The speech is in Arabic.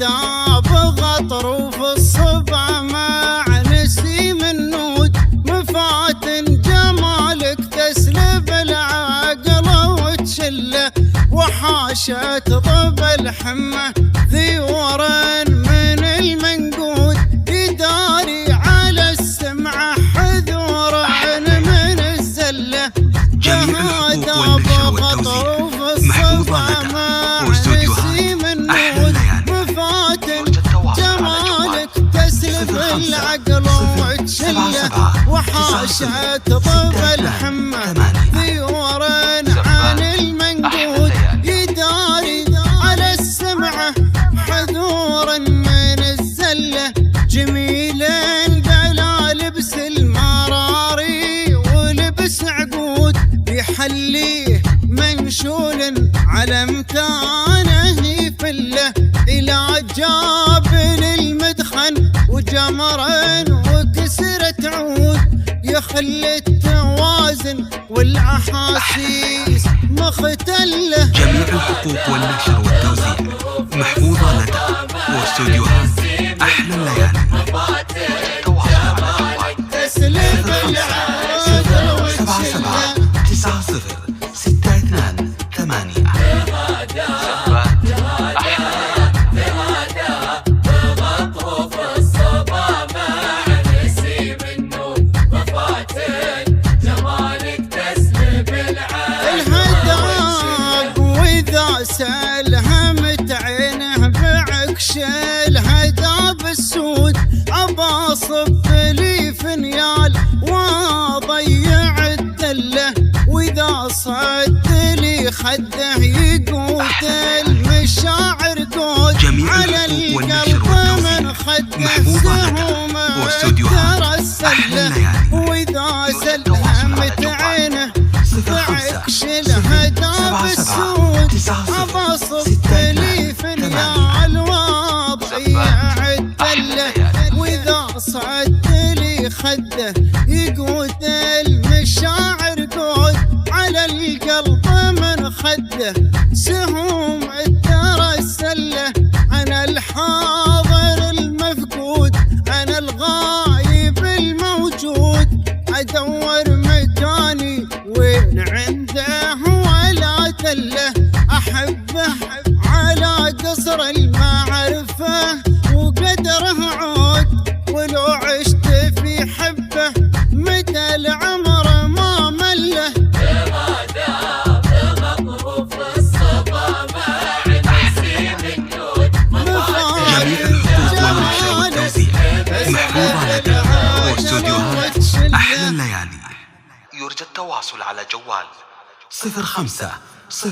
الهدى بغطر وفي الصبا مع نسيم النود مفاتن جمالك تسلب العقل وتشله وحاشة طب الحمة ذيور من المنقود يداري على السمعة حذور من الزلة جميع الحقوق والنشر والتوزيع محفوظة لدى واستوديوهات أحلى الليالي. جمالك تسلب العقل وتشله وحاشة طب الحمة ذيور عن المنقود يداري على السمعة حذور من الزلة جميل بلا لبس المراري ولبس عقود يحليه منشول على مكانه يفله إلى جابل المدخن وجمر وكسرة عود يخلي التوازن والأحاسيس مختلة. جميع الحقوق والنشر والتوزيع محفوظة لدى واستوديوهات أحلى الليالي. تواصل على جوال 77 سلهمت عينه بعكش الهدى بالسود أباصب لي فنيال وضيع الدله وإذا صد لي خده يقوت المشاعر قود على القلب من خده سهومه ترى السله وإذا سلهمت عينه بعكش الهدى بالسود أباصب لي فنيال وضيع الدله وإذا صد لي خده يقوت المشاعر قود على القلب من خده سهوم ترى السله. أنا الحاضر المفقود أنا الغايب الموجود أدور مكاني وين عنده ولا دله أحبه على قصر المعرفة وقدره عود ولو عشت في حبه مدى العمر ما مله. جميع الحقوق والنشر والتوزيع محفوظة لدى واستوديوهات أحلى الليالي. يرجى التواصل على جوال 05